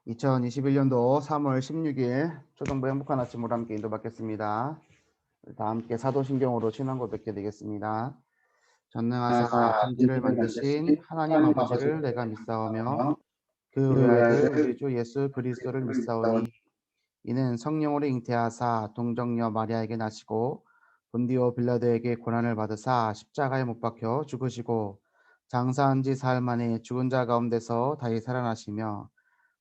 2021년도 3월 16일 초등부 행복한 아침으로 함께 인도받겠습니다. 다 함께 사도신경으로 친한 고백해 되겠습니다. 전능하사 천지를 만드신 하나님 아버지를 내가 믿사오며 그 외아들 우리 주 예수 그리스도를 믿사오니 이는 성령으로 잉태하사 동정녀 마리아에게 나시고 본디오 빌라도에게 고난을 받으사 십자가에 못 박혀 죽으시고 장사한 지 사흘 만에 죽은 자 가운데서 다시 살아나시며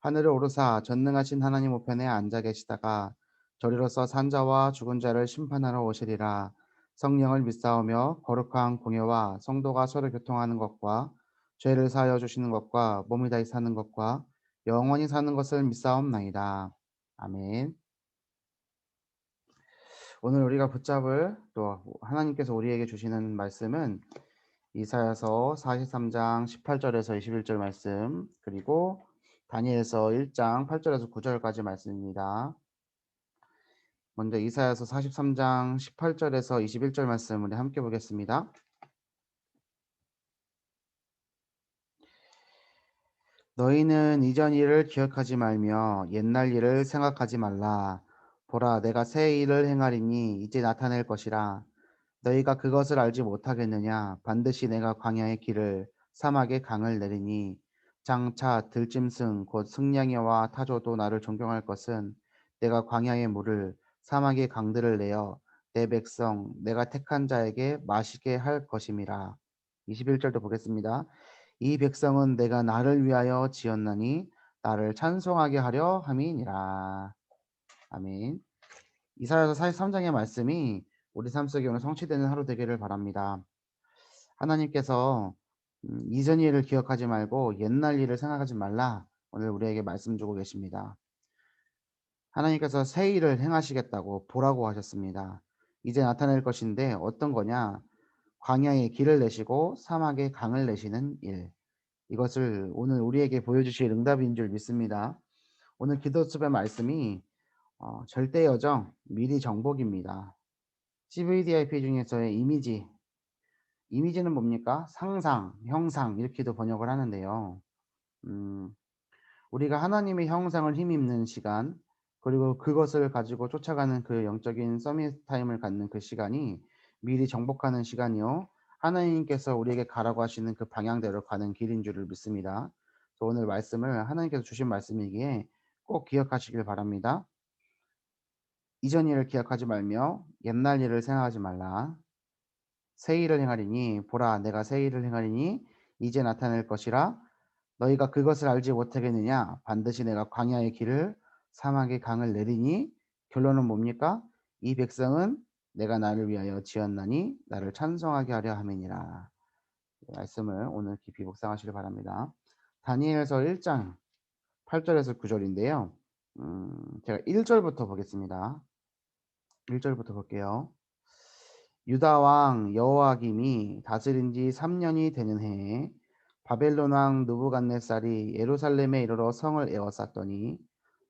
하늘을 오르사 전능하신 하나님 우편에 앉아 계시다가 저리로서 산자와 죽은 자를 심판하러 오시리라. 성령을 믿사오며 거룩한 공예와 성도가 서로 교통하는 것과 죄를 사하여 주시는 것과 몸이 다시 사는 것과 영원히 사는 것을 믿사옵나이다. 아멘. 오늘 우리가 붙잡을 또 하나님께서 우리에게 주시는 말씀은 이사야서 43장 18절에서 21절 말씀, 그리고 다니엘서 1장 8절에서 9절까지 말씀입니다. 먼저 이사야서 43장 18절에서 21절 말씀 우리 함께 보겠습니다. 너희는 이전 일을 기억하지 말며 옛날 일을 생각하지 말라. 보라, 내가 새 일을 행하리니 이제 나타낼 것이라. 너희가 그것을 알지 못하겠느냐? 반드시 내가 광야의 길을 사막의 강을 내리니 장차 들짐승 곧 승냥이와 타조도 나를 존경할 것은 내가 광야의 물을 사막의 강들을 내어 내 백성 내가 택한 자에게 마시게 할 것임이라. 21절도 보겠습니다. 이 백성은 내가 나를 위하여 지었나니 나를 찬송하게 하려 함이니라. 아멘. 이사야서 43장의 말씀이 우리 삶 속에 오늘 성취되는 하루 되기를 바랍니다. 하나님께서 이전 일을 기억하지 말고 옛날 일을 생각하지 말라. 오늘 우리에게 말씀 주고 계십니다. 하나님께서 새 일을 행하시겠다고 보라고 하셨습니다. 이제 나타낼 것인데 어떤 거냐? 광야에 길을 내시고 사막에 강을 내시는 일. 이것을 오늘 우리에게 보여주실 응답인 줄 믿습니다. 오늘 기도수의 말씀이 절대 여정, 미리 정복입니다. CVDIP 중에서의 이미지는 뭡니까? 상상, 형상 이렇게도 번역을 하는데요. 우리가 하나님의 형상을 힘입는 시간, 그리고 그것을 가지고 쫓아가는 그 영적인 서밋 타임을 갖는 그 시간이 미리 정복하는 시간이요. 하나님께서 우리에게 가라고 하시는 그 방향대로 가는 길인 줄을 믿습니다. 오늘 말씀을 하나님께서 주신 말씀이기에 꼭 기억하시길 바랍니다. 이전 일을 기억하지 말며 옛날 일을 생각하지 말라. 새 일을 행하리니 보라 내가 새 일을 행하리니 이제 나타낼 것이라. 너희가 그것을 알지 못하겠느냐? 반드시 내가 광야의 길을 사막의 강을 내리니. 결론은 뭡니까? 이 백성은 내가 나를 위하여 지었나니 나를 찬송하게 하려 함이니라. 말씀을 오늘 깊이 묵상하시길 바랍니다. 다니엘서 1장 8절에서 9절인데요. 제가 1절부터 보겠습니다. 1절부터 볼게요. 유다 왕 여호야김이 다스린 지 3년이 되는 해에 바벨론 왕 느부갓네살이 예루살렘에 이르러 성을 에워쌌더니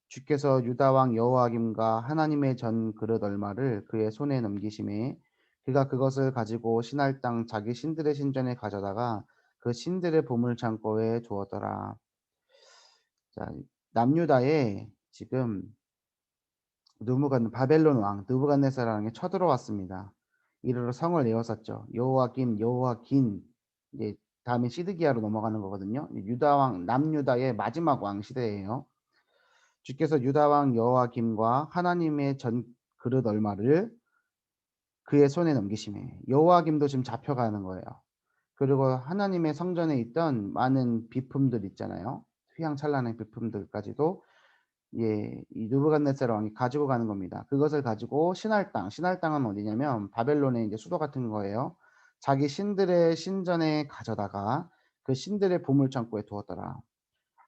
주께서 유다 왕 여호야김과 하나님의 전 그릇 얼마를 그의 손에 넘기심에 그가 그것을 가지고 신할 땅 자기 신들의 신전에 가져다가 그 신들의 보물 창고에 두었더라. 자, 남유다에 지금 바벨론 왕 느부갓네살 왕이 쳐들어왔습니다. 이르러 성을 에워쌌죠. 여호와긴 이제 다음에 시드기야로 넘어가는 거거든요. 유다 왕 남유다의 마지막 왕 시대예요. 주께서 유다 왕 여호와김과 하나님의 전 그릇 얼마를 그의 손에 넘기심에 여호와김도 지금 잡혀가는 거예요. 그리고 하나님의 성전에 있던 많은 비품들 있잖아요. 휘황찬란한 비품들까지도 이 느부갓네살 왕이 가지고 가는 겁니다. 그것을 가지고 신할 땅은 어디냐면 바벨론의 이제 수도 같은 거예요. 자기 신들의 신전에 가져다가 그 신들의 보물 창고에 두었더라.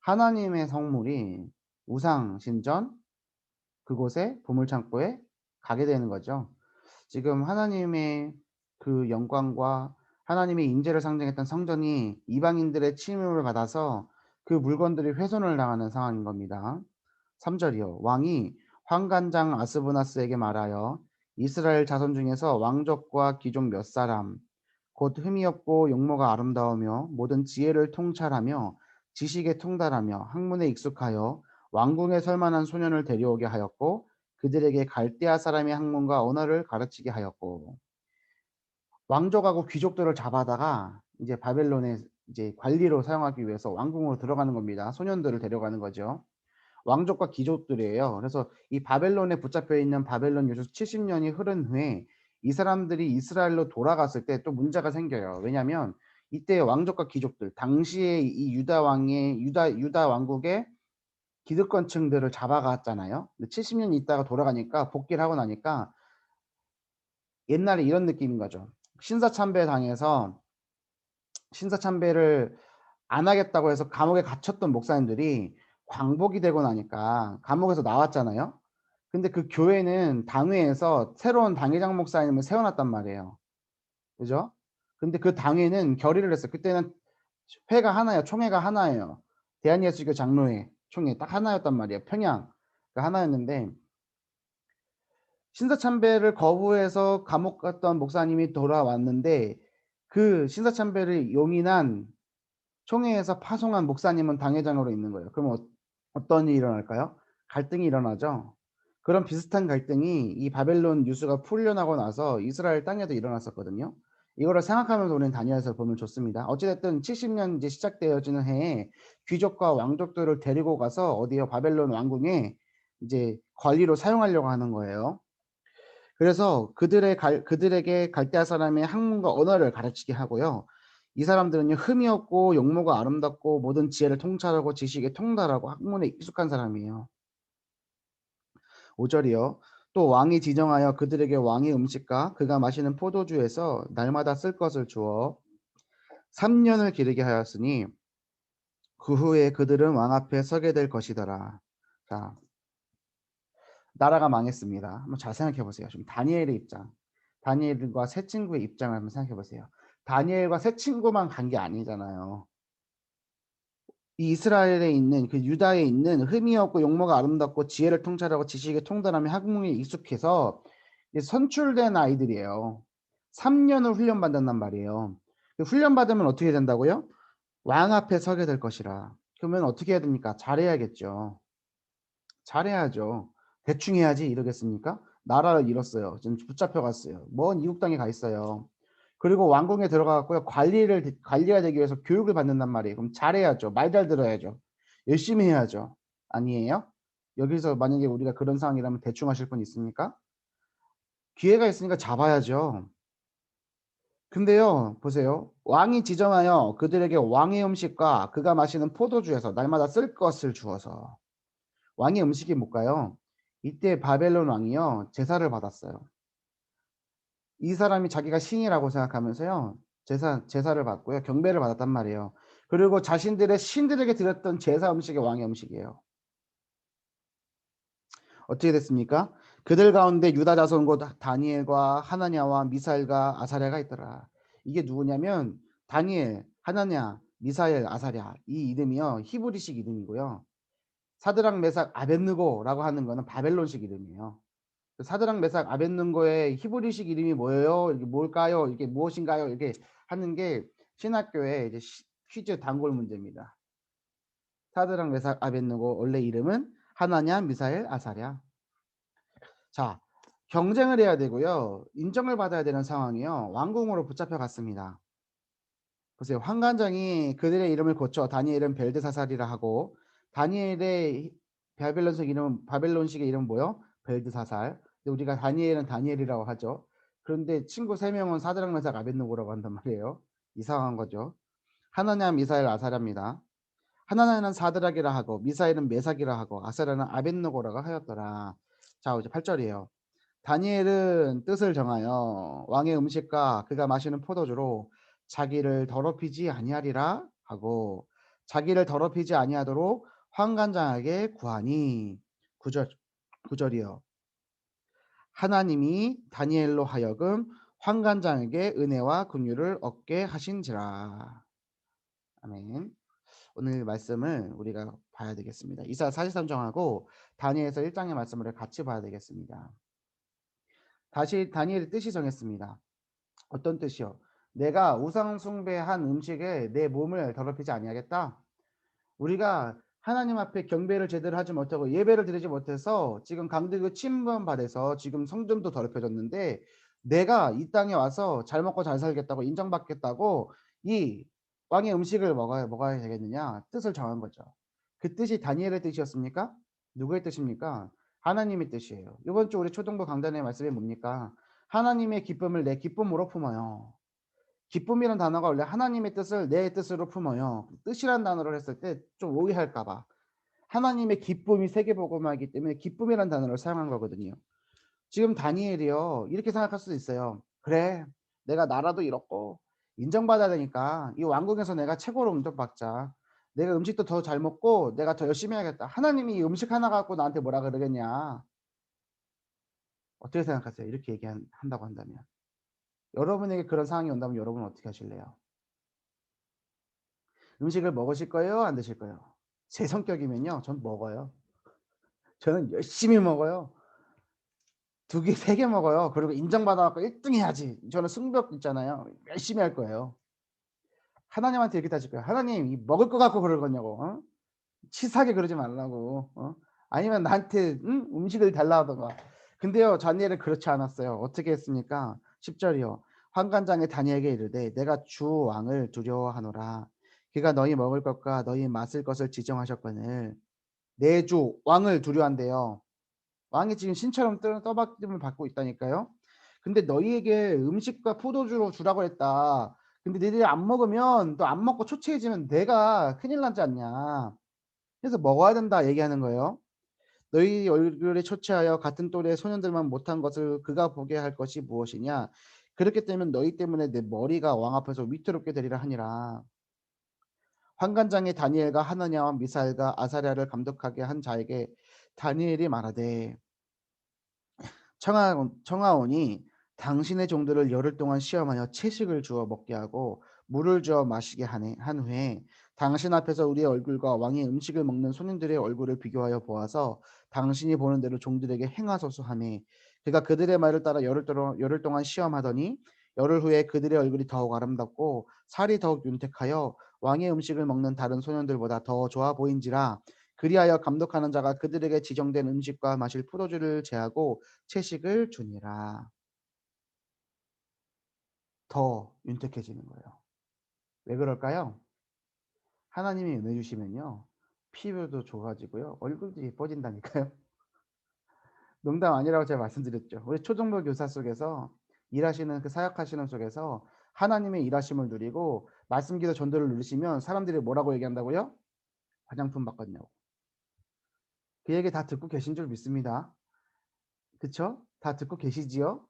하나님의 성물이 우상 신전 그곳에 보물 창고에 가게 되는 거죠. 지금 하나님의 그 영광과 하나님의 임재를 상징했던 성전이 이방인들의 침입을 받아서 그 물건들이 훼손을 당하는 상황인 겁니다. 3절이요. 왕이 환관장 아스부나스에게 말하여 이스라엘 자손 중에서 왕족과 귀족 몇 사람 곧 흠이 없고 용모가 아름다우며 모든 지혜를 통찰하며 지식에 통달하며 학문에 익숙하여 왕궁에 설 만한 소년을 데려오게 하였고 그들에게 갈대아 사람의 학문과 언어를 가르치게 하였고 왕족하고 귀족들을 잡아다가 이제 바벨론에 이제 관리로 사용하기 위해서 왕궁으로 들어가는 겁니다. 소년들을 데려가는 거죠. 왕족과 귀족들이에요. 그래서 이 바벨론에 붙잡혀 있는 바벨론 유수 70년이 흐른 후에 이 사람들이 이스라엘로 돌아갔을 때 또 문제가 생겨요. 왜냐하면 이때 왕족과 귀족들 당시에 이 유다 왕의 유다 왕국의 기득권층들을 잡아갔잖아요. 근데 70년 있다가 돌아가니까 복귀를 하고 나니까 옛날에 이런 느낌인 거죠. 신사참배 당해서 신사참배를 안 하겠다고 해서 감옥에 갇혔던 목사님들이 광복이 되고 나니까 감옥에서 나왔잖아요. 근데 그 교회는 당회에서 새로운 당회장 목사님을 세워 놨단 말이에요. 그죠? 근데 그 당회는 결의를 했어요. 그때는 회가 하나예요. 총회가 하나예요. 대한예수교 장로회 총회 딱 하나였단 말이에요. 평양 하나였는데 신사참배를 거부해서 감옥 갔던 목사님이 돌아왔는데 그 신사참배를 용인한 총회에서 파송한 목사님은 당회장으로 있는 거예요. 그럼 어떤 일이 일어날까요? 갈등이 일어나죠. 그런 비슷한 갈등이 이 바벨론 유수가 풀려나고 나서 이스라엘 땅에도 일어났었거든요. 이거를 생각하면서 우리는 다니엘서 보면 좋습니다. 어찌 됐든 70년 이제 시작되어지는 해에 귀족과 왕족들을 데리고 가서 어디요? 바벨론 왕궁에 이제 관리로 사용하려고 하는 거예요. 그래서 그들에게 갈대아 사람의 학문과 언어를 가르치게 하고요. 이 사람들은요, 흠이 없고 용모가 아름답고 모든 지혜를 통찰하고 지식에 통달하고 학문에 익숙한 사람이에요. 5절이요. 또 왕이 지정하여 그들에게 왕의 음식과 그가 마시는 포도주에서 날마다 쓸 것을 주어 3년을 기르게 하였으니 그 후에 그들은 왕 앞에 서게 될 것이더라. 자, 나라가 망했습니다. 한번 잘 생각해 보세요. 지금 다니엘의 입장. 다니엘과 세 친구의 입장을 한번 생각해 보세요. 다니엘과 세 친구만 간 게 아니잖아요. 이 이스라엘에 있는 그 유다에 있는 흠이 없고 용모가 아름답고 지혜를 통찰하고 지식에 통달하며 학문에 익숙해서 선출된 아이들이에요. 3년을 훈련받는단 말이에요. 훈련 받으면 어떻게 된다고요? 왕 앞에 서게 될 것이라. 그러면 어떻게 해야 됩니까? 잘해야겠죠. 잘해야죠. 대충 해야지 이러겠습니까? 나라를 잃었어요. 지금 붙잡혀 갔어요. 먼 이국 땅에 가 있어요. 그리고 왕궁에 들어가 갖고요. 관리가 되기 위해서 교육을 받는단 말이에요. 그럼 잘해야죠. 말 잘 들어야죠. 열심히 해야죠. 아니에요? 여기서 만약에 우리가 그런 상황이라면 대충 하실 분 있습니까? 기회가 있으니까 잡아야죠. 근데요, 보세요. 왕이 지정하여 그들에게 왕의 음식과 그가 마시는 포도주에서 날마다 쓸 것을 주어서 왕의 음식이 뭘까요? 이때 바벨론 왕이요, 제사를 받았어요. 이 사람이 자기가 신이라고 생각하면서요, 제사를 받고요, 경배를 받았단 말이에요. 그리고 자신들의 신들에게 드렸던 제사 음식이 왕의 음식이에요. 어떻게 됐습니까? 그들 가운데 유다 자손 곧 다니엘과 하나냐와 미사엘과 아사랴가 있더라. 이게 누구냐면 다니엘, 하나냐, 미사엘, 아사랴 이 이름이요, 히브리식 이름이고요. 사드락 메삭 아벳느고라고 하는 거는 바벨론식 이름이에요. 사드락 메삭 아벳느고의 히브리식 이름이 뭐예요? 이게 뭘까요? 이게 무엇인가요? 이렇게 하는 게 신학교의 이제 퀴즈 단골 문제입니다. 사드락 메삭 아벳느고 원래 이름은 하나냐, 미사엘, 아사랴. 자, 경쟁을 해야 되고요. 인정을 받아야 되는 상황이요. 왕궁으로 붙잡혀 갔습니다. 보세요. 환관장이 그들의 이름을 고쳐 다니엘은 벨드사살이라 하고 다니엘의 바벨론식의 이름은 뭐요? 벨드사살. 근데 우리가 다니엘은 다니엘이라고 하죠. 그런데 친구 세 명은 사드락 메삭 아벳느고라고 한단 말이에요. 이상한 거죠. 하나냐 미사엘 아사랴입니다. 하나냐는 사드락이라 하고 미사엘은 메삭이라 하고 아사랴는 아벳느고라고 하였더라. 자, 이제 8절이에요. 다니엘은 뜻을 정하여 왕의 음식과 그가 마시는 포도주로 자기를 더럽히지 아니하리라 하고 자기를 더럽히지 아니하도록 환관장에게 구하니 9절 9절이요. 하나님이 다니엘로 하여금 환관장에게 은혜와 긍휼을 얻게 하신지라. 아멘. 오늘 말씀을 우리가 봐야 되겠습니다. 이사 43장하고 다니엘서 1장의 말씀을 같이 봐야 되겠습니다. 다시 다니엘의 뜻이 정했습니다. 어떤 뜻이요? 내가 우상 숭배한 음식에 내 몸을 더럽히지 아니하겠다. 우리가 하나님 앞에 경배를 제대로 하지 못하고 예배를 드리지 못해서 지금 강대국 침범받아서 지금 성전도 더럽혀졌는데 내가 이 땅에 와서 잘 먹고 잘 살겠다고 인정받겠다고 이 왕의 음식을 먹어야 되겠느냐 뜻을 정한 거죠. 그 뜻이 다니엘의 뜻이었습니까? 누구의 뜻입니까? 하나님의 뜻이에요. 이번 주 우리 초등부 강단의 말씀이 뭡니까? 하나님의 기쁨을 내 기쁨으로 품어요. 기쁨이라는 단어가 원래 하나님의 뜻을 내 뜻으로 품어요. 뜻이란 단어를 했을 때 좀 오해할까 봐. 하나님의 기쁨이 세계복음화이기 때문에 기쁨이라는 단어를 사용한 거거든요. 지금 다니엘이요. 이렇게 생각할 수도 있어요. 그래. 내가 나라도 잃었고 인정받아야 되니까 이 왕국에서 내가 최고로 인정받자. 내가 음식도 더 잘 먹고 내가 더 열심히 해야겠다. 하나님이 이 음식 하나 갖고 나한테 뭐라 그러겠냐. 어떻게 생각하세요? 이렇게 얘기한다고 한다면. 여러분에게 그런 상황이 온다면 여러분은 어떻게 하실래요? 음식을 먹으실 거예요? 안 드실 거예요? 제 성격이면요. 전 먹어요. 저는 열심히 먹어요. 2 개, 3개 먹어요. 그리고 인정받아 갖고 1등 해야지. 저는 승부욕 있잖아요. 열심히 할 거예요. 하나님한테 이렇게 따질 거예요. "하나님 이 먹을 거 갖고 그럴 거냐고. 어? 치사하게 그러지 말라고. 어? 아니면 나한테 음식을 달라 하든가." 근데요 다니엘은 그렇지 않았어요. 어떻게 했습니까? 10 절이요. 환관장에 다니엘에게 이르되 "내가 주 왕을 두려워하노라. 그가 너희 먹을 것과 너희 마실 것을 지정하셨거늘." 내 주 왕을 두려워한대요. 왕이 지금 신처럼 떠받침을 받고 있다니까요. 근데 "너희에게 음식과 포도주로 주라고 했다. 근데 너희들이 안 먹으면 또 안 먹고 초췌해지면 내가 큰일 나지 않냐. 그래서 먹어야 된다." 얘기하는 거예요. "너희 얼굴에 초췌하여 같은 또래의 소년들만 못한 것을 그가 보게 할 것이 무엇이냐. 그렇게 되면 너희 때문에 내 머리가 왕 앞에서 위태롭게 되리라 하니라." 환관장에 다니엘과 하나냐와 미사엘과 아사랴를 감독하게 한 자에게 다니엘이 말하되 청하오니 당신의 종들을 열흘 동안 시험하여 채식을 주어 먹게 하고 물을 주어 마시게 한 후에 당신 앞에서 우리의 얼굴과 왕의 음식을 먹는 손님들의 얼굴을 비교하여 보아서 당신이 보는 대로 종들에게 행하소서 하매 그가 그들의 말을 따라 열흘 동안 시험하더니 열흘 후에 그들의 얼굴이 더욱 아름답고 살이 더욱 윤택하여 왕의 음식을 먹는 다른 소년들보다 더 좋아 보인지라. 그리하여 감독하는 자가 그들에게 지정된 음식과 마실 포도주를 제하고 채식을 주니라. 더 윤택해지는 거예요. 왜 그럴까요? 하나님이 은혜 주시면요. 피부도 좋아지고요. 얼굴도 예뻐진다니까요. 농담 아니라고 제가 말씀드렸죠. 우리 초등부 교사 속에서 일하시는 그 사역하시는 속에서 하나님의 일하심을 누리고 말씀 기도 전도를 누리시면 사람들이 뭐라고 얘기한다고요? 화장품 바꿨냐고. 그 얘기 다 듣고 계신 줄 믿습니다. 그쵸? 다 듣고 계시지요?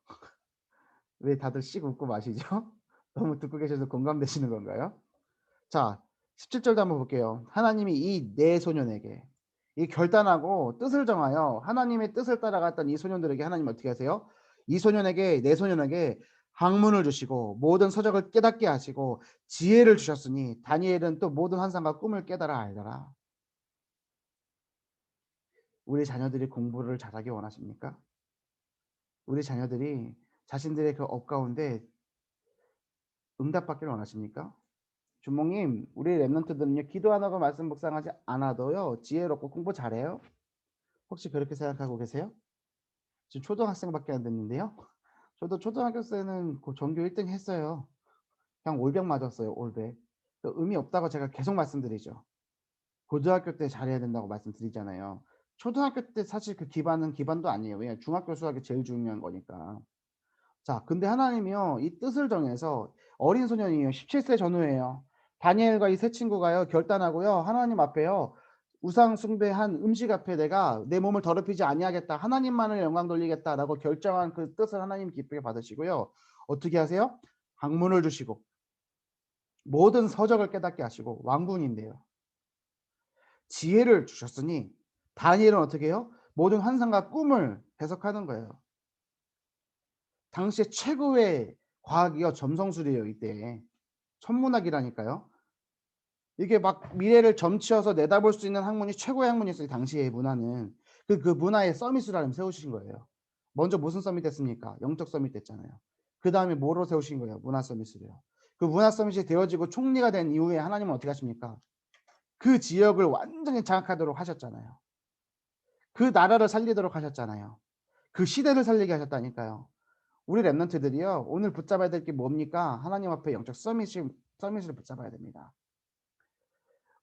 왜 다들 씩 웃고 마시죠? 너무 듣고 계셔서 공감되시는 건가요? 자 17 절도 한번 볼게요. 하나님이 이 네 소년에게 이 결단하고 뜻을 정하여 하나님의 뜻을 따라갔던 이 소년들에게 하나님 어떻게 하세요? 이 소년에게 네 소년에게 학문을 주시고 모든 서적을 깨닫게 하시고 지혜를 주셨으니 다니엘은 또 모든 환상과 꿈을 깨달아 알더라. 우리 자녀들이 공부를 잘하기 원하십니까? 우리 자녀들이 자신들의 그 업 가운데 응답받기를 원하십니까? 주목님, 우리 랩런트들은요, 기도 안 하고 말씀 묵상하지 않아도요, 지혜롭고 공부 잘해요? 혹시 그렇게 생각하고 계세요? 지금 초등학생밖에 안 됐는데요. 저도 초등학교 때는 그 전교 1등 했어요. 그냥 올백 맞았어요, 올백. 그 의미 없다고 제가 계속 말씀드리죠. 고등학교 때 잘해야 된다고 말씀드리잖아요. 초등학교 때 사실 그 기반은 기반도 아니에요. 왜냐면 중학교 수학이 제일 중요한 거니까. 자, 근데 하나님이요, 이 뜻을 정해서 어린 소년이에요. 17세 전후예요. 다니엘과 이 세 친구가요, 결단하고요, 하나님 앞에요, 우상 숭배한 음식 앞에 내가 내 몸을 더럽히지 아니하겠다. 하나님만을 영광 돌리겠다라고 결정한 그 뜻을 하나님 기쁘게 받으시고요. 어떻게 하세요? 학문을 주시고 모든 서적을 깨닫게 하시고 왕궁인데요. 지혜를 주셨으니 다니엘은 어떻게 해요? 모든 환상과 꿈을 해석하는 거예요. 당시에 최고의 과학이요 점성술이에요 이때. 천문학이라니까요. 이게 막 미래를 점치어서 내다볼 수 있는 학문이 최고의 학문이었어요 당시의 문화는. 그 문화의 서밋을 세우신 거예요. 먼저 무슨 서밋 됐습니까? 영적 서밋 됐잖아요. 그다음에 뭐로 세우신 거예요? 문화 서밋을요. 그 문화 서밋이 되어지고 총리가 된 이후에 하나님은 어떻게 하십니까? 그 지역을 완전히 장악하도록 하셨잖아요. 그 나라를 살리도록 하셨잖아요. 그 시대를 살리게 하셨다니까요. 우리 렘넌트들이요. 오늘 붙잡아야 될 게 뭡니까? 하나님 앞에 영적 서밋을 붙잡아야 됩니다.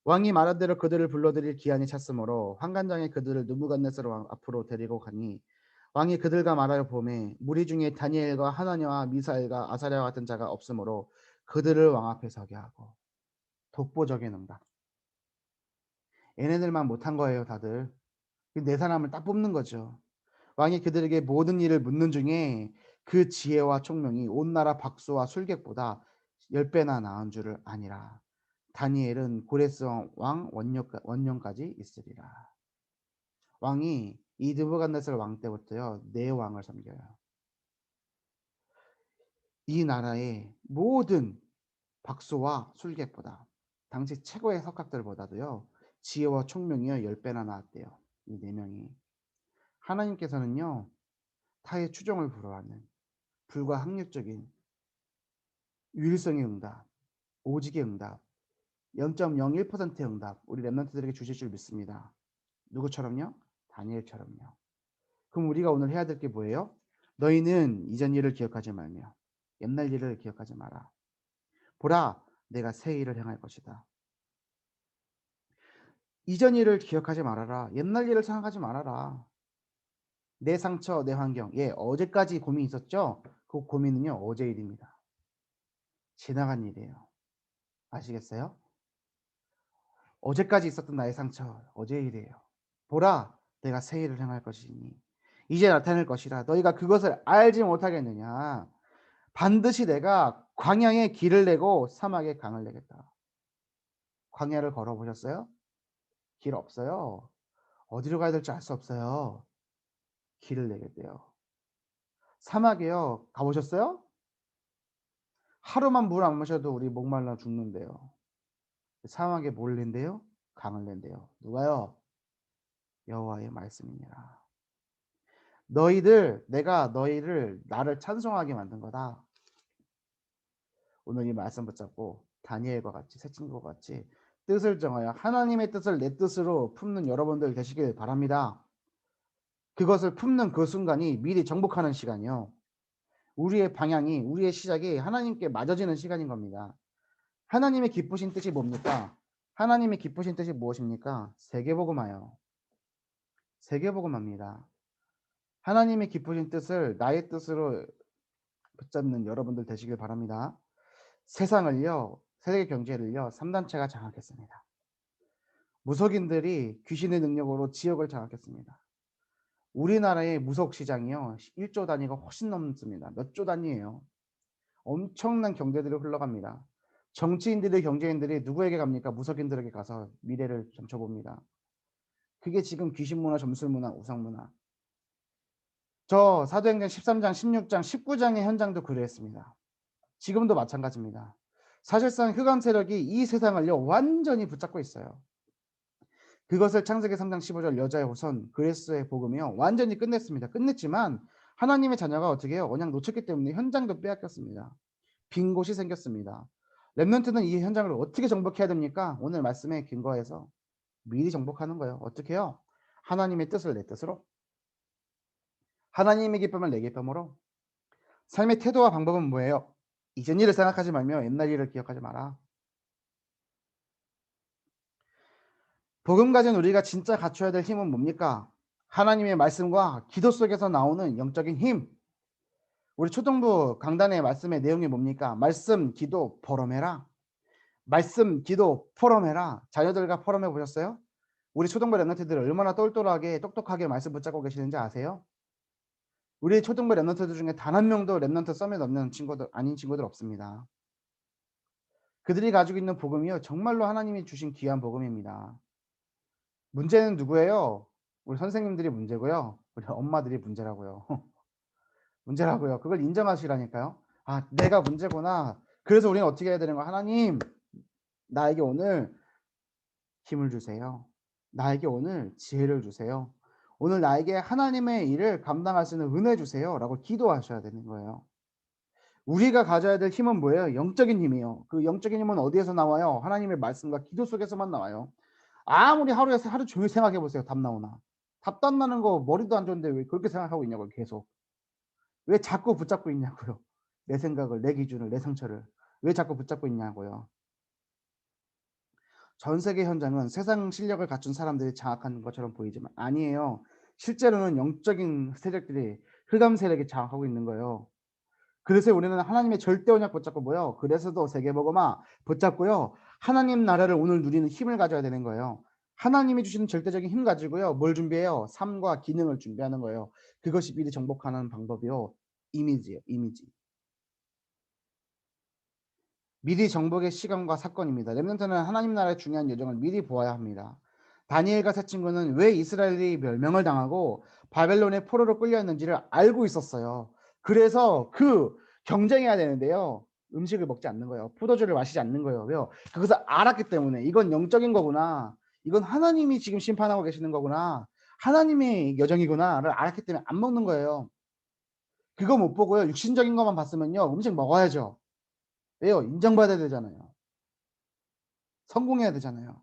왕이 말한 대로 그들을 불러들일 기한이 찼으므로 환관장에 그들을 느부갓네살 왕 앞으로 데리고 가니 왕이 그들과 말하여 보매 무리 중에 다니엘과 하나냐와 미사엘과 아사랴와 같은 자가 없으므로 그들을 왕 앞에 서게 하고. 독보적인 응답. 얘네들만 못한 거예요 다들. 네 사람을 딱 뽑는 거죠. 왕이 그들에게 모든 일을 묻는 중에 그 지혜와 총명이 온 나라 박수와 술객보다 10배나 나은 줄을 아니라. 다니엘은 고레스 왕 원년까지 있으리라. 왕이 이 느부갓네살 왕 때부터요 4왕을 섬겨요. 이 나라의 모든 박수와 술객보다 당시 최고의 석학들보다도요 지혜와 총명이요 10배나 나았대요. 이 4명이. 하나님께서는요 타의 추종을 불허하는 불가항력적인 유일성의 응답, 오직의 응답, 0.01%의 응답 우리 렘넌트들에게 주실 줄 믿습니다. 누구처럼요? 다니엘처럼요. 그럼 우리가 오늘 해야 될 게 뭐예요? 너희는 이전 일을 기억하지 말며 옛날 일을 기억하지 마라. 보라, 내가 새 일을 행할 것이다. 이전 일을 기억하지 말아라. 옛날 일을 생각하지 말아라. 내 상처, 내 환경. 예, 어제까지 고민이 있었죠? 그 고민은요, 어제 일입니다. 지나간 일이에요. 아시겠어요? 어제까지 있었던 나의 상처, 어제 일이에요. 보라, 내가 새 일을 행할 것이니 이제 나타낼 것이라. 너희가 그것을 알지 못하겠느냐? 반드시 내가 광야에 길을 내고 사막에 강을 내겠다. 광야를 걸어보셨어요? 길 없어요. 어디로 가야 될지 알 수 없어요. 길을 내겠대요. 사막에요. 가보셨어요? 하루만 물 안 마셔도 우리 목말라 죽는데요. 사막에 뭘 낸대요? 강을 낸대요. 누가요? 여호와의 말씀이니라. 내가 너희를 나를 찬송하게 만든 거다. 오늘 이 말씀 붙잡고 다니엘과 같이 새 친구와 같이 뜻을 정하여 하나님의 뜻을 내 뜻으로 품는 여러분들 되시길 바랍니다. 그것을 품는 그 순간이 미리 정복하는 시간이요. 우리의 방향이 우리의 시작이 하나님께 맞아지는 시간인 겁니다. 하나님의 기쁘신 뜻이 뭡니까? 하나님의 기쁘신 뜻이 무엇입니까? 세계복음화요. 세계복음화입니다. 하나님의 기쁘신 뜻을 나의 뜻으로 붙잡는 여러분들 되시길 바랍니다. 세상을요, 세계 경제를요, 3단체가 장악했습니다. 무속인들이 귀신의 능력으로 지역을 장악했습니다. 우리나라의 무속 시장이요, 1조 단위가 훨씬 넘습니다. 몇 조 단위예요. 엄청난 경제들이 흘러갑니다. 정치인들이 경제인들이 누구에게 갑니까? 무속인들에게 가서 미래를 점쳐봅니다. 그게 지금 귀신문화, 점술문화, 우상문화. 저 사도행전 13장, 16장, 19장의 현장도 그랬습니다. 지금도 마찬가지입니다. 사실상 흑암 세력이 이 세상을요 완전히 붙잡고 있어요. 그것을 창세기 3장 15절 여자의 호선 그리스의 복음이요 완전히 끝냈습니다. 끝냈지만 하나님의 자녀가 어떻게 해요? 언약 놓쳤기 때문에 현장도 빼앗겼습니다. 빈 곳이 생겼습니다. 렘넌트는 이 현장을 어떻게 정복해야 됩니까? 오늘 말씀에 근거해서 미리 정복하는 거예요. 어떻게 해요? 하나님의 뜻을 내 뜻으로, 하나님의 기쁨을 내 기쁨으로. 삶의 태도와 방법은 뭐예요? 이전 일을 생각하지 말며 옛날 일을 기억하지 마라. 복음 가진 우리가 진짜 갖춰야 될 힘은 뭡니까? 하나님의 말씀과 기도 속에서 나오는 영적인 힘. 우리 초등부 강단의 말씀의 내용이 뭡니까? 말씀, 기도, 포럼해라. 말씀, 기도, 포럼해라. 자녀들과 포럼해 보셨어요? 우리 초등부 랩런트들 얼마나 똘똘하게 똑똑하게 말씀 붙잡고 계시는지 아세요? 우리 초등부 랩런트들 중에 단 한 명도 랩런트 서밋 없는 친구들 아닌 친구들 없습니다. 그들이 가지고 있는 복음이요 정말로 하나님이 주신 귀한 복음입니다. 문제는 누구예요? 우리 선생님들이 문제고요. 우리 엄마들이 문제라고요. 문제라고요. 그걸 인정하시라니까요. 아, 내가 문제구나. 그래서 우리는 어떻게 해야 되는 거야? 하나님, 나에게 오늘 힘을 주세요. 나에게 오늘 지혜를 주세요. 오늘 나에게 하나님의 일을 감당할 수 있는 은혜 주세요. 라고 기도하셔야 되는 거예요. 우리가 가져야 될 힘은 뭐예요? 영적인 힘이요. 그 영적인 힘은 어디에서 나와요? 하나님의 말씀과 기도 속에서만 나와요. 아무리 하루 종일 생각해 보세요. 답 나오나. 답도 안 나는 거 머리도 안 좋은데 왜 그렇게 생각하고 있냐고요 계속. 왜 자꾸 붙잡고 있냐고요. 내 생각을, 내 기준을, 내 상처를 왜 자꾸 붙잡고 있냐고요. 전 세계 현장은 세상 실력을 갖춘 사람들이 장악하는 것처럼 보이지만 아니에요. 실제로는 영적인 세력들이 흑암 세력이 장악하고 있는 거예요. 그래서 우리는 하나님의 절대 언약 붙잡고 뭐요? 그래서도 세계복음화 붙잡고요. 하나님 나라를 오늘 누리는 힘을 가져야 되는 거예요. 하나님이 주시는 절대적인 힘 가지고요. 뭘 준비해요? 삶과 기능을 준비하는 거예요. 그것이 미리 정복하는 방법이요. 이미지예요. 이미지. 미리 정복의 시간과 사건입니다. 렘넌트는 하나님 나라의 중요한 여정을 미리 보아야 합니다. 다니엘과 세 친구는 왜 이스라엘이 멸명을 당하고 바벨론의 포로로 끌려왔는지를 알고 있었어요. 그래서 경쟁해야 되는데요. 음식을 먹지 않는 거예요. 포도주를 마시지 않는 거예요. 왜요? 그것을 알았기 때문에 이건 영적인 거구나. 이건 하나님이 지금 심판하고 계시는 거구나. 하나님의 여정이구나를 알았기 때문에 안 먹는 거예요. 그거 못 보고요. 육신적인 것만 봤으면요. 음식 먹어야죠. 왜요? 인정받아야 되잖아요. 성공해야 되잖아요.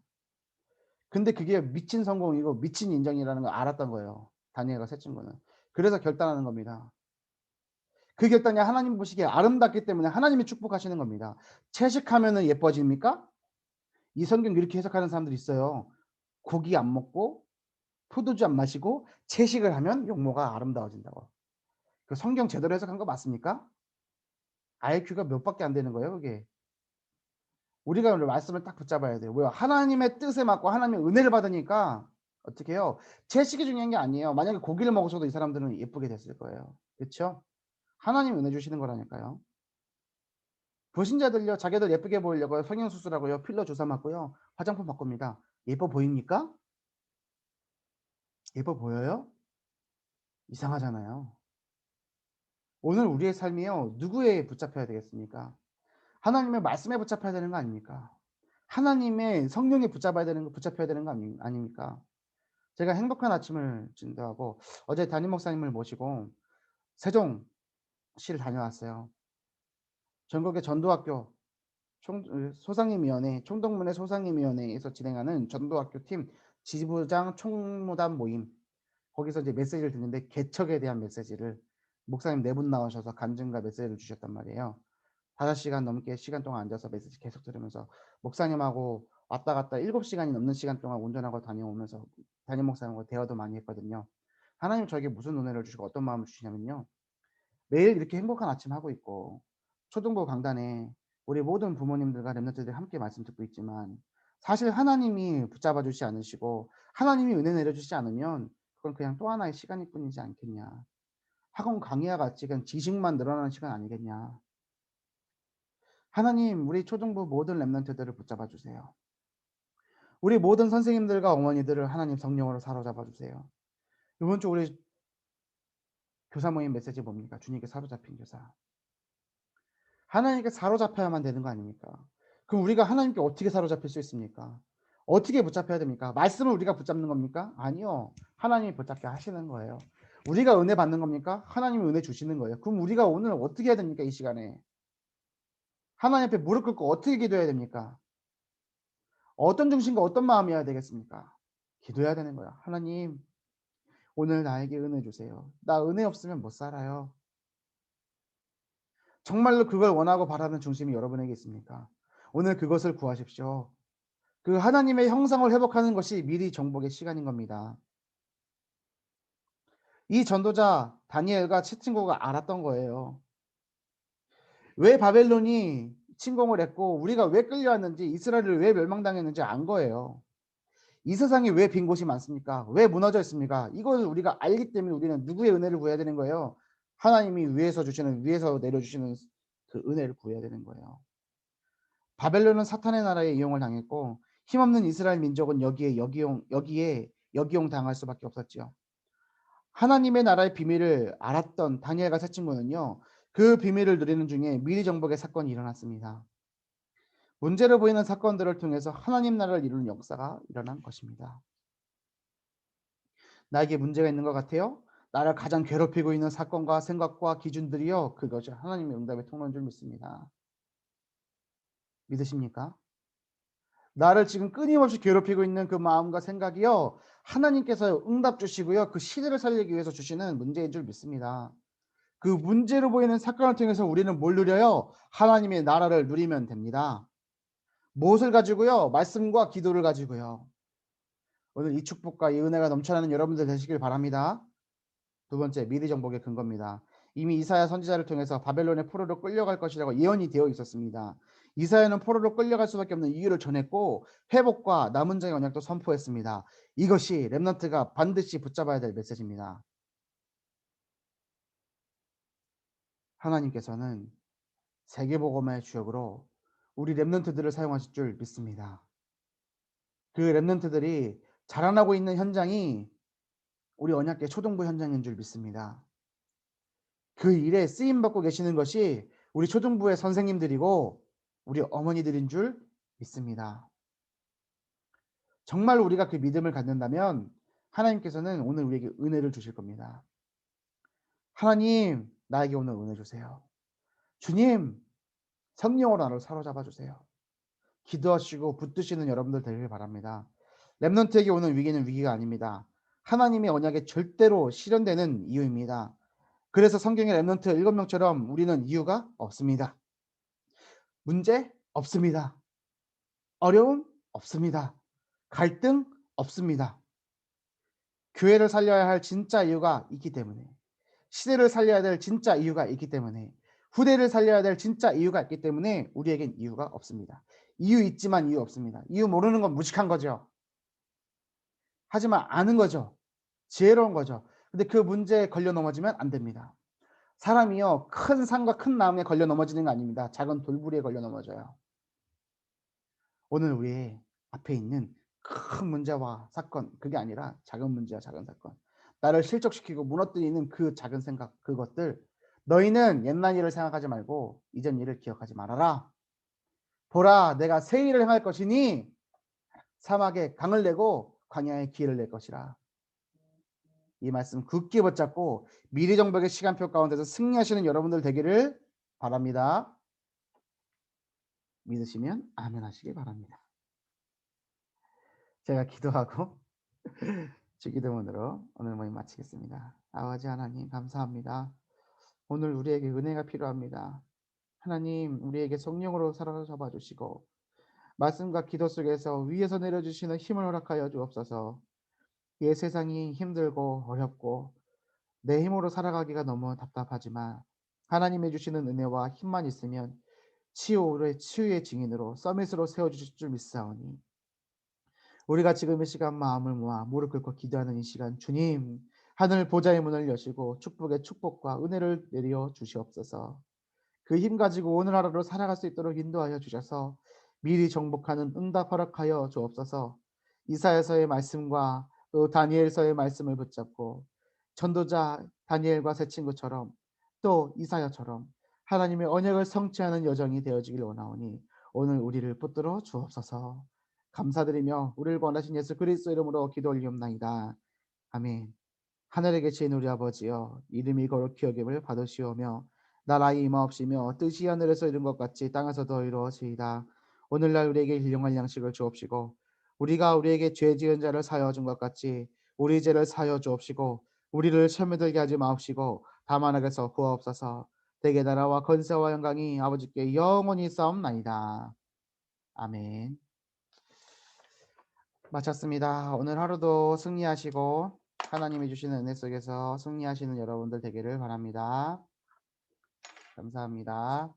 근데 그게 미친 성공이고 미친 인정이라는 걸 알았던 거예요. 다니엘과 세 친구는. 그래서 결단하는 겁니다. 그 결단이 하나님 보시기에 아름답기 때문에 하나님이 축복하시는 겁니다. 채식하면은 예뻐집니까? 이 성경 이렇게 해석하는 사람들이 있어요. 고기 안 먹고 포도주 안 마시고 채식을 하면 용모가 아름다워진다고. 그 성경 제대로 해석한 거 맞습니까? IQ가 몇 밖에 안 되는 거예요, 그게. 우리가 오늘 말씀을 딱 붙잡아야 돼요. 왜요? 하나님의 뜻에 맞고 하나님의 은혜를 받으니까 어떻게 해요? 채식이 중요한 게 아니에요. 만약에 고기를 먹었어도 이 사람들은 예쁘게 됐을 거예요. 그쵸? 하나님이 은혜 주시는 거라니까요. 불신자들요, 자기들 예쁘게 보이려고 성형수술하고요, 필러 주사 맞고요, 화장품 바꿉니다. 예뻐 보입니까? 예뻐 보여요? 이상하잖아요. 오늘 우리의 삶이요, 누구에 붙잡혀야 되겠습니까? 하나님의 말씀에 붙잡혀야 되는 거 아닙니까? 하나님의 성령에 붙잡혀야 되는 거 아닙니까? 제가 행복한 아침을 진도하고 어제 담임 목사님을 모시고 세종시를 다녀왔어요. 전국의 전도학교 소상임위원회, 총동문회 소상임위원회에서 진행하는 전도학교 팀 지부장 총무단 모임, 거기서 이제 메시지를 듣는데 개척에 대한 메시지를 목사님 4분 나오셔서 간증과 메시지를 주셨단 말이에요. 5시간 넘게 시간 동안 앉아서 메시지 계속 들으면서 목사님하고 왔다 갔다 7시간이 넘는 시간 동안 운전하고 다녀오면서 담임 목사님하고 대화도 많이 했거든요. 하나님 저에게 무슨 은혜를 주시고 어떤 마음을 주시냐면요. 매일 이렇게 행복한 아침 하고 있고 초등부 강단에 우리 모든 부모님들과 렘넌트들이 함께 말씀 듣고 있지만 사실 하나님이 붙잡아 주시지 않으시고 하나님이 은혜 내려 주시지 않으면 그건 그냥 또 하나의 시간일 뿐이지 않겠냐. 학원 강의와 같이 그냥 지식만 늘어나는 시간 아니겠냐. 하나님 우리 초등부 모든 렘넌트들을 붙잡아 주세요. 우리 모든 선생님들과 어머니들을 하나님 성령으로 사로잡아 주세요. 이번 주 우리 교사 모임 메시지 뭡니까? 주님께 사로잡힌 교사. 하나님께 사로잡혀야만 되는 거 아닙니까? 그럼 우리가 하나님께 어떻게 사로잡힐 수 있습니까? 어떻게 붙잡혀야 됩니까? 말씀을 우리가 붙잡는 겁니까? 아니요. 하나님이 붙잡게 하시는 거예요. 우리가 은혜 받는 겁니까? 하나님이 은혜 주시는 거예요. 그럼 우리가 오늘 어떻게 해야 됩니까? 이 시간에. 하나님 앞에 무릎 꿇고 어떻게 기도해야 됩니까? 어떤 중심과 어떤 마음이어야 되겠습니까? 기도해야 되는 거야. 하나님, 오늘 나에게 은혜 주세요. 나 은혜 없으면 못 살아요. 정말로 그걸 원하고 바라는 중심이 여러분에게 있습니까? 오늘 그것을 구하십시오. 그 하나님의 형상을 회복하는 것이 미리 정복의 시간인 겁니다. 이 전도자 다니엘과 세 친구가 알았던 거예요. 왜 바벨론이 침공을 했고 우리가 왜 끌려왔는지 이스라엘을 왜 멸망당했는지 안 거예요. 이 세상에 왜 빈 곳이 많습니까? 왜 무너져 있습니까? 이걸 우리가 알기 때문에 우리는 누구의 은혜를 구해야 되는 거예요? 하나님이 위에서 내려주시는 그 은혜를 구해야 되는 거예요. 바벨론은 사탄의 나라에 이용을 당했고 힘없는 이스라엘 민족은 여기에 역이용 당할 수밖에 없었지요. 하나님의 나라의 비밀을 알았던 다니엘과 세 친구는요. 그 비밀을 누리는 중에 미리 정복의 사건이 일어났습니다. 문제로 보이는 사건들을 통해서 하나님 나라를 이루는 역사가 일어난 것입니다. 나에게 문제가 있는 것 같아요? 나를 가장 괴롭히고 있는 사건과 생각과 기준들이요. 그것이 하나님의 응답의 통로인 줄 믿습니다. 믿으십니까? 나를 지금 끊임없이 괴롭히고 있는 그 마음과 생각이요. 하나님께서 응답 주시고요. 그 시대를 살리기 위해서 주시는 문제인 줄 믿습니다. 그 문제로 보이는 사건을 통해서 우리는 뭘 누려요? 하나님의 나라를 누리면 됩니다. 무엇을 가지고요? 말씀과 기도를 가지고요. 오늘 이 축복과 이 은혜가 넘쳐나는 여러분들 되시길 바랍니다. 두 번째, 미리 정복의 근거입니다. 이미 이사야 선지자를 통해서 바벨론의 포로로 끌려갈 것이라고 예언이 되어 있었습니다. 이사야는 포로로 끌려갈 수밖에 없는 이유를 전했고 회복과 남은 자의 언약도 선포했습니다. 이것이 렘넌트가 반드시 붙잡아야 될 메시지입니다. 하나님께서는 세계복음의 주역으로 우리 렘넌트들을 사용하실 줄 믿습니다. 그 렘넌트들이 자라나고 있는 현장이 우리 언약계 초등부 현장인 줄 믿습니다. 그 일에 쓰임받고 계시는 것이 우리 초등부의 선생님들이고 우리 어머니들인 줄 믿습니다. 정말 우리가 그 믿음을 갖는다면 하나님께서는 오늘 우리에게 은혜를 주실 겁니다. 하나님, 나에게 오늘 은혜 주세요. 주님, 성령으로 나를 사로잡아 주세요. 기도하시고 붙드시는 여러분들 되길 바랍니다. 렘넌트에게 오는 위기는 위기가 아닙니다. 하나님의 언약에 절대로 실현되는 이유입니다. 그래서 성경의 렘넌트 7명처럼 우리는 이유가 없습니다. 문제 없습니다. 어려움 없습니다. 갈등 없습니다. 교회를 살려야 할 진짜 이유가 있기 때문에, 시대를 살려야 될 진짜 이유가 있기 때문에, 후대를 살려야 될 진짜 이유가 있기 때문에 우리에겐 이유가 없습니다. 이유 있지만 이유 없습니다. 이유 모르는 건 무식한 거죠. 하지만 아는 거죠. 지혜로운 거죠. 근데 그 문제에 걸려 넘어지면 안 됩니다. 사람이요, 큰 산과 큰 나무에 걸려 넘어지는 거 아닙니다. 작은 돌부리에 걸려 넘어져요. 오늘 우리 앞에 있는 큰 문제와 사건, 그게 아니라 작은 문제와 작은 사건, 나를 실족시키고 무너뜨리는 그 작은 생각, 그것들, 너희는 옛날 일을 생각하지 말고 이전 일을 기억하지 말아라. 보라, 내가 새 일을 행할 것이니 사막에 강을 내고 광야에 길을 낼 것이라. 이 말씀 굳게 붙잡고 미리 정복의 시간표 가운데서 승리하시는 여러분들 되기를 바랍니다. 믿으시면 아멘 하시기 바랍니다. 제가 기도하고 주기도문으로 오늘 모임 마치겠습니다. 아버지 하나님 감사합니다. 오늘 우리에게 은혜가 필요합니다. 하나님, 우리에게 성령으로 사로잡아 주시고 말씀과 기도 속에서 위에서 내려주시는 힘을 허락하여 주옵소서. 이 세상이 힘들고 어렵고 내 힘으로 살아가기가 너무 답답하지만 하나님이 주시는 은혜와 힘만 있으면 치유의 증인으로 서밋으로 세워주실 줄 믿사오니 우리가 지금 이 시간 마음을 모아 무릎 꿇고 기도하는 이 시간, 주님 하늘 보좌의 문을 여시고 축복의 축복과 은혜를 내려 주시옵소서. 그 힘 가지고 오늘 하루를 살아갈 수 있도록 인도하여 주셔서 미리 정복하는 응답 허락하여 주옵소서. 이사야서의 말씀과 또 다니엘서의 말씀을 붙잡고 전도자 다니엘과 세 친구처럼 또 이사야처럼 하나님의 언약을 성취하는 여정이 되어지길 원하오니 오늘 우리를 붙들어 주옵소서. 감사드리며 우리를 구원하신 예수 그리스도 이름으로 기도 올리옵나이다. 아멘. 하늘에 계신 우리 아버지여, 이름이 거룩히 여김을 받으시오며 나라의 임하옵시며 뜻이 하늘에서 이룬 것 같이 땅에서도 이루어지이다. 오늘날 우리에게 일용할 양식을 주옵시고 우리가 우리에게 죄 지은 자를 사하여 준 것 같이 우리 죄를 사하여 주옵시고 우리를 시험에 들게 하지 마옵시고 다만 악에서 구하옵소서. 대개 나라와 건세와 영광이 아버지께 영원히 싸움나이다. 아멘. 마쳤습니다. 오늘 하루도 승리하시고 하나님이 주시는 은혜 속에서 승리하시는 여러분들 되기를 바랍니다. 감사합니다.